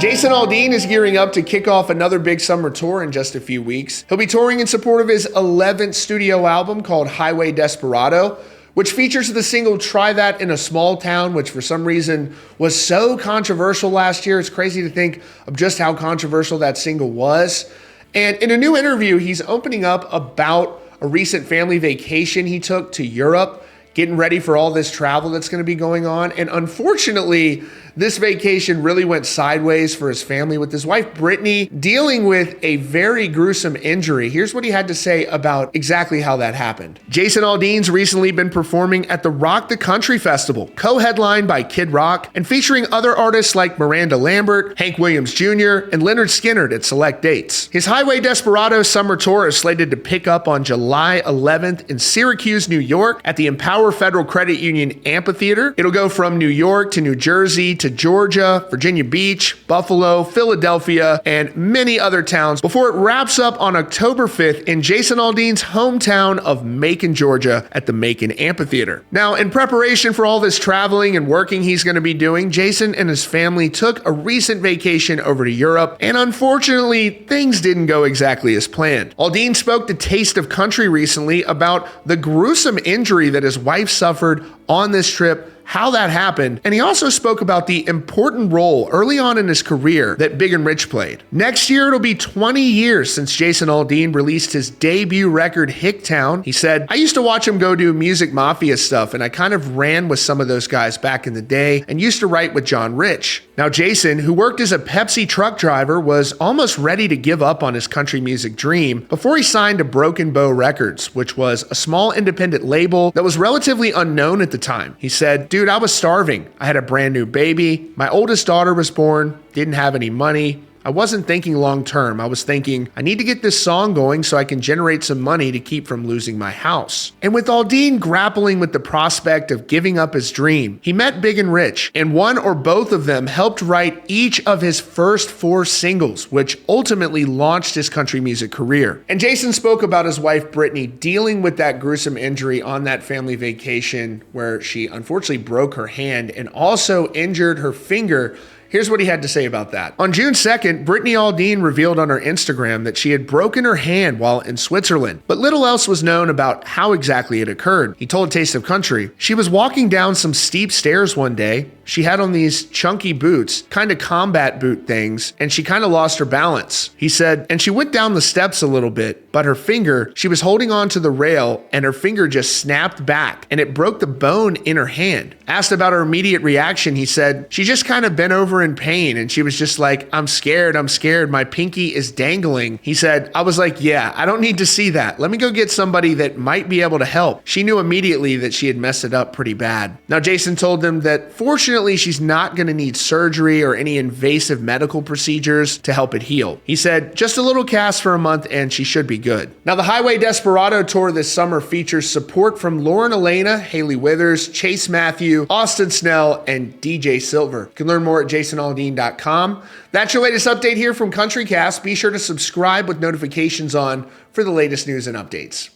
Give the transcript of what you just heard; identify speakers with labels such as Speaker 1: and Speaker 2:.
Speaker 1: Jason Aldean is gearing up to kick off another big summer tour in just a few weeks. He'll be touring in support of his 11th studio album called Highway Desperado, which features the single Try That in a Small Town, which for some reason was so controversial last year. It's crazy to think of just how controversial that single was. And in a new interview, he's opening up about a recent family vacation he took to Europe, getting ready for all this travel that's going to be going on. And unfortunately, this vacation really went sideways for his family, with his wife, Brittany, dealing with a very gruesome injury. Here's what he had to say about exactly how that happened. Jason Aldean's recently been performing at the Rock the Country Festival, co-headlined by Kid Rock and featuring other artists like Miranda Lambert, Hank Williams Jr., and Leonard Skinner at select dates. His Highway Desperado summer tour is slated to pick up on July 11th in Syracuse, New York at the Empower Federal Credit Union Amphitheater. It'll go from New York to New Jersey to Georgia, Virginia Beach, Buffalo, Philadelphia, and many other towns before it wraps up on October 5th in Jason Aldean's hometown of Macon, Georgia at the Macon Amphitheater. Now, in preparation for all this traveling and working he's going to be doing, Jason and his family took a recent vacation over to Europe, and unfortunately, things didn't go exactly as planned. Aldean spoke to Taste of Country recently about the gruesome injury that his wife suffered on this trip, how that happened, and he also spoke about the important role early on in his career that Big and Rich played. Next year, it'll be 20 years since Jason Aldean released his debut record, Hicktown. He said, "I used to watch him go do Music Mafia stuff, and I kind of ran with some of those guys back in the day and used to write with John Rich." Now, Jason, who worked as a Pepsi truck driver, was almost ready to give up on his country music dream before he signed to Broken Bow Records, which was a small independent label that was relatively unknown at the time. He said, "Dude, I was starving. I had a brand new baby. My oldest daughter was born, didn't have any money. I wasn't thinking long term. I was thinking, I need to get this song going so I can generate some money to keep from losing my house." And with Aldean grappling with the prospect of giving up his dream, he met Big and Rich, and one or both of them helped write each of his first 4 singles, which ultimately launched his country music career. And Jason spoke about his wife, Brittany, dealing with that gruesome injury on that family vacation where she unfortunately broke her hand and also injured her finger. Here's what he had to say about that. On June 2nd, Brittany Aldean revealed on her Instagram that she had broken her hand while in Switzerland, but little else was known about how exactly it occurred. He told Taste of Country, "She was walking down some steep stairs one day. She had on these chunky boots, kind of combat boot things, and she kind of lost her balance." He said, "And she went down the steps a little bit, but her finger, she was holding on to the rail and her finger just snapped back and it broke the bone in her hand." Asked about her immediate reaction, he said, "She just kind of bent over in pain and she was just like, I'm scared, my pinky is dangling." He said, "I was like, yeah, I don't need to see that. Let me go get somebody that might be able to help." She knew immediately that she had messed it up pretty bad. Now, Jason told them that fortunately she's not going to need surgery or any invasive medical procedures to help it heal. He said, "Just a little cast for a month and she should be good." Now, the Highway Desperado tour this summer features support from Lauren Elena, Haley Withers, Chase Matthew, Austin Snell, and DJ Silver. You can learn more at jasonaldean.com. That's your latest update here from CountryCast. Be sure to subscribe with notifications on for the latest news and updates.